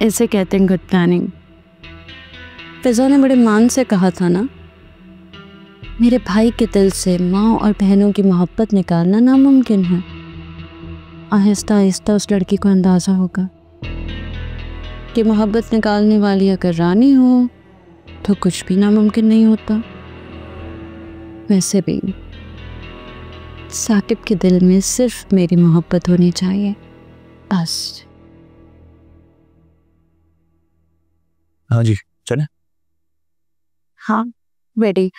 इसे कहते हैं गुड प्लानिंग। फिजा ने बड़े मान से कहा था ना, मेरे भाई के दिल से माँ और बहनों की मोहब्बत निकालना नामुमकिन है। आहिस्ता आहिस्ता उस लड़की को अंदाज़ा होगा कि मोहब्बत निकालने वाली अगर रानी हो तो कुछ भी नामुमकिन नहीं होता। वैसे भी साकिब के दिल में सिर्फ मेरी मोहब्बत होनी चाहिए, बस। हाँ जी, चले। हाँ रेडी।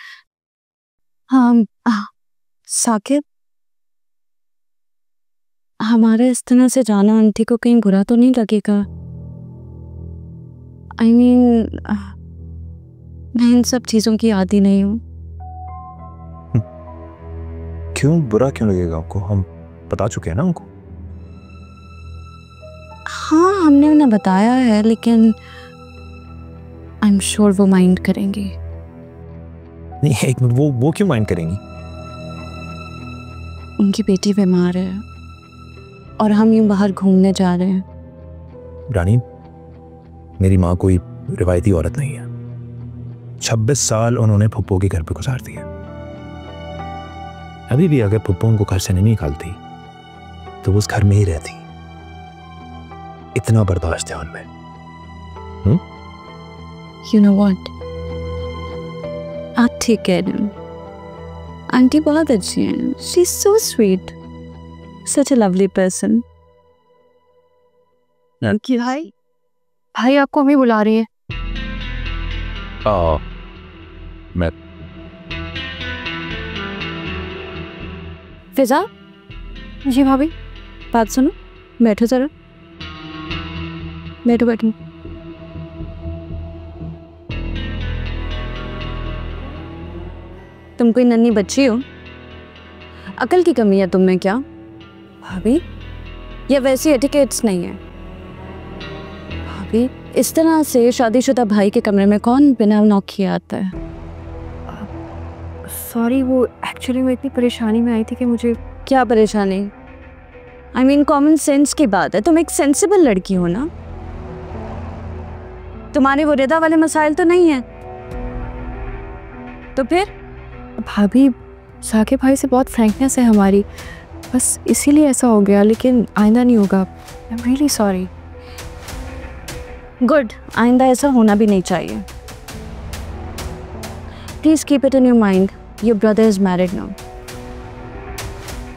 हाँ साकिब, हमारे इस तरह से जाना आंटी को कहीं बुरा तो नहीं लगेगा? I mean, मैं इन सब चीज़ों की आदी नहीं हूँ। क्यों बुरा क्यों लगेगा आपको? हम बता चुके हैं ना उनको। हाँ हमने उन्हें बताया है, लेकिन आई एम श्योर वो माइंड करेंगी। नहीं एक मिनट, वो क्यों माइंड करेंगी? उनकी बेटी बीमार है और हम यूं बाहर घूमने जा रहे हैं। रानी, मेरी माँ कोई रिवायती औरत नहीं है। 26 साल उन्होंने फुप्पो के घर पे गुजार दिए। अभी भी अगर फुप्पो उनको घर से नहीं निकालती तो वो उस घर में ही रहती। इतना बर्दाश्त है उनमें। You know what? आप ठीक कह रहे हो। आंटी बहुत अच्छी हैं। She's so sweet. Such a lovely person. कि भाई आपको अम्मी बुला रही है। मैं फिजा, जी भाभी। बात सुनो, बैठो जरा। बैठो बैठो। तुम कोई नन्ही बच्ची हो? अकल की कमी है तुम में क्या? भाभी, ये वैसी एटिकेट्स नहीं है। भाभी, इस तरह से शादीशुदा भाई के कमरे में कौन बिना नॉक किए आता है? सॉरी, वो एक्चुअली मैं इतनी परेशानी में आई थी कि मुझे। क्या परेशानी? आई मीन कॉमन सेंस की बात है। तुम एक सेंसिबल लड़की हो ना? तुम्हारे वो रिदा वाले मसाइल तो नहीं है? तो फिर? भाभी, साकिब भाई से बहुत फ्रैंकनेस है हमारी, बस इसीलिए ऐसा हो गया, लेकिन आइंदा नहीं होगा। I am really sorry. Good, आइंदा ऐसा होना भी नहीं चाहिए। Please keep it in your mind, your brother is married now.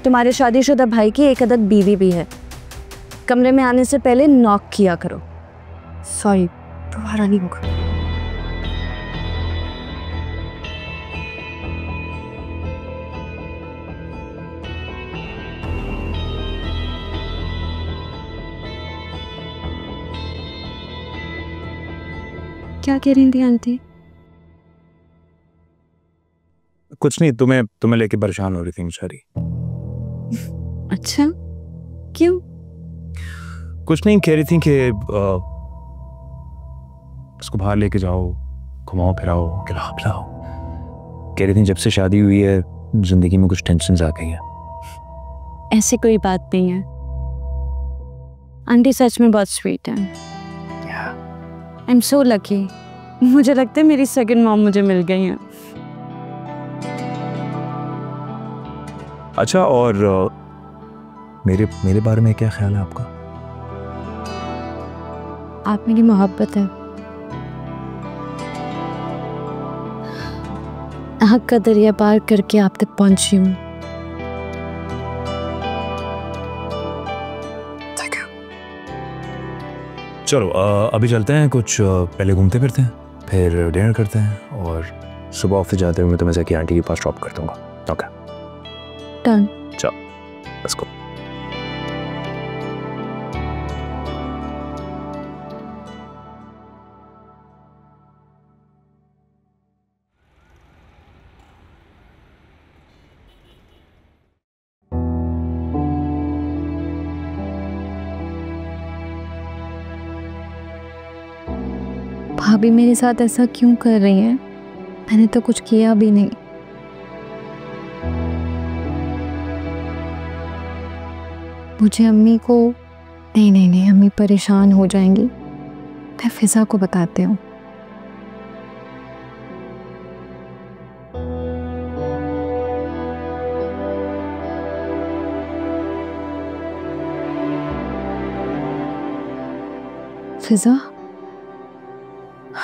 तुम्हारे शादीशुदा भाई की एक अदद बीवी भी है। कमरे में आने से पहले नॉक किया करो। सॉरी, दोबारा नहीं होगा। क्या कह रही थी आंटी? कुछ नहीं, तुम्हें लेके परेशान हो रही थी बेचारी। अच्छा, क्यों? कुछ नहीं, कह रही थी कि उसको बाहर लेके जाओ, घुमाओ फिराओ, खिलाओ पिलाओ। कह रही थी जब से शादी हुई है जिंदगी में कुछ टेंशन्स आ गई हैं। ऐसी कोई बात नहीं है। आंटी सच में बहुत स्वीट है। I am so lucky. मुझे लगता है मेरी सेकंड मॉम मुझे मिल गई हैं। अच्छा, और मेरे बारे में क्या ख्याल है आपका? आप मेरी मोहब्बत है। हक का दरिया पार करके आप तक पहुंची हूँ। चलो अभी चलते हैं, कुछ पहले घूमते फिरते हैं, फिर डिनर करते हैं, और सुबह ऑफिस जाते हुए मैं तुम्हें जैकी आंटी के पास ड्रॉप कर दूंगा। Okay done. चलो लेट्स गो। भाभी मेरे साथ ऐसा क्यों कर रही हैं? मैंने तो कुछ किया भी नहीं। मुझे अम्मी को नहीं, अम्मी परेशान हो जाएंगी। मैं फिजा को बताती हूँ। फिजा?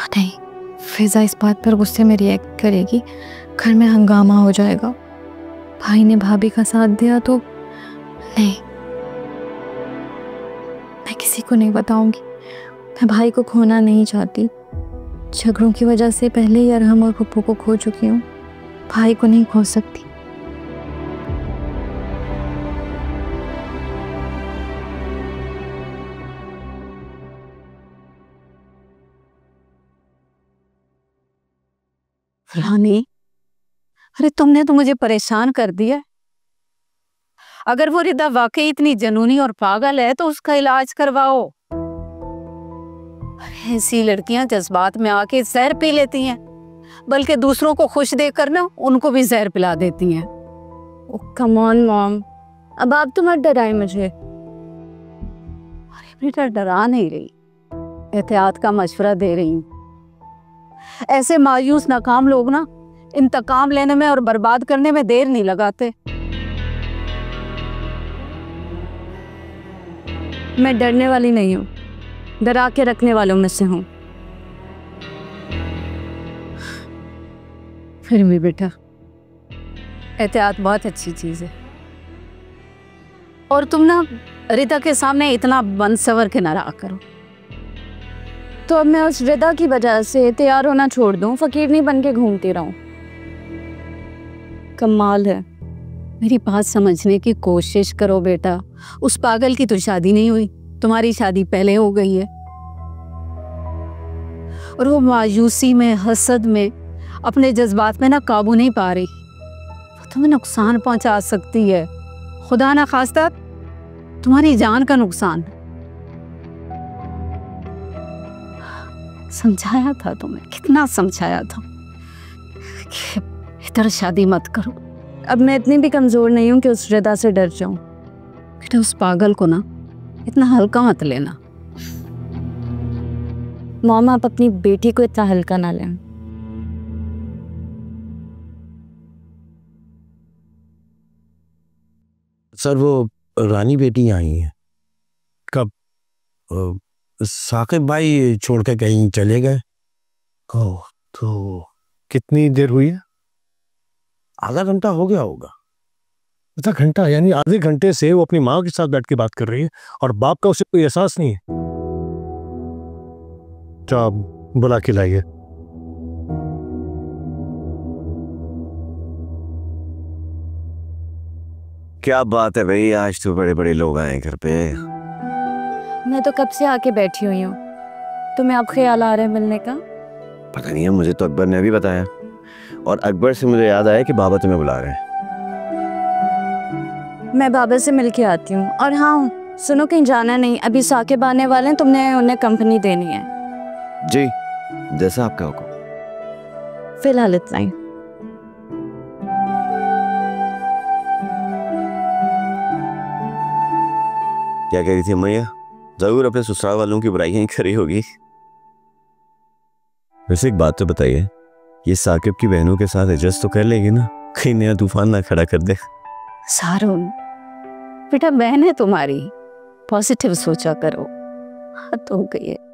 नहीं, फिजा इस बात पर गुस्से में रिएक्ट करेगी, घर में हंगामा हो जाएगा। भाई ने भाभी का साथ दिया तो नहीं, मैं किसी को नहीं बताऊंगी। मैं भाई को खोना नहीं चाहती। झगड़ों की वजह से पहले ही अरहम और पप्पू को खो चुकी हूँ, भाई को नहीं खो सकती। रानी, अरे तुमने तो मुझे परेशान कर दिया। अगर वो रिदा वाकई इतनी जनूनी और पागल है तो उसका इलाज करवाओ। ऐसी लड़कियां जज्बात में आके जहर पी लेती हैं, बल्कि दूसरों को खुश देखकर ना उनको भी जहर पिला देती हैं। ओह कम ऑन मॉम, अब आप तो मत डराएं मुझे। अरे बेटा, डरा नहीं रही, एहतियात का मशवरा दे रही हूँ। ऐसे मायूस नाकाम लोग ना इंतकाम लेने में और बर्बाद करने में देर नहीं लगाते। मैं डरने वाली नहीं हूँ, डरा के रखने वालों में से हूँ। फिर भी बेटा, एहतियात बहुत अच्छी चीज है। और तुम ना रिदा के सामने इतना बंद सवर के ना रहा करो। तो अब मैं उस रिदा की वजह से तैयार होना छोड़ दूं, फकीर नहीं बन के घूमती रहूं? कमाल है। मेरी बात समझने की कोशिश करो बेटा। उस पागल की तो शादी नहीं हुई, तुम्हारी शादी पहले हो गई है। और वो मायूसी में, हसद में, अपने जज्बात में ना काबू नहीं पा रही। वो तुम्हें नुकसान पहुंचा सकती है, खुदा ना खास्ता तुम्हारी जान का नुकसान। समझाया था तुम्हें, कितना समझाया था कि इधर शादी मत करो। अब मैं इतनी भी कमज़ोर नहीं हूँ कि उस रिदा से डर जाऊँ। बेटा, उस पागल को ना इतना हल्का मत लेना। मॉम, आप अपनी बेटी को इतना हल्का ना लें। सर, वो रानी बेटी आई है। कब? साकिब भाई छोड़ के कहीं चले गए। ओह, तो कितनी देर हुई है? आधा घंटा हो गया होगा। आधा घंटा? यानी आधे घंटे से वो अपनी माँ के साथ बैठ के बात कर रही है और बाप का उसे कोई एहसास नहीं है। तो आप बुला के लाइए। क्या बात है भाई, आज तो बड़े बड़े लोग आए घर पे। मैं तो कब से आके बैठी हुई हूँ, तुम्हें अब ख्याल आ रहा है मिलने का? पता नहीं है, मुझे तो अकबर ने अभी बताया। और अकबर से मुझे याद आया कि बाबा तुम्हें बुला रहे हैं। मैं बाबा से मिल के आती हूँ। और हाँ सुनो, कहीं जाना नहीं, अभी साकिब आने वाले हैं, तुमने उन्हें कंपनी देनी है। जी, जैसा आपका हुक्म। फिलहाल इतना ही। क्या कह रही थी मैया? जरूर अपने ससुराल वालों की बुराइयां ही करी होगी। वैसे एक बात तो बताइए, ये साकिब की बहनों के साथ एडजस्ट तो कर लेगी ना? कहीं नया तूफान ना खड़ा कर दे। सारुन बेटा, बहन है तुम्हारी, पॉजिटिव सोचा करो। हद हो गई है।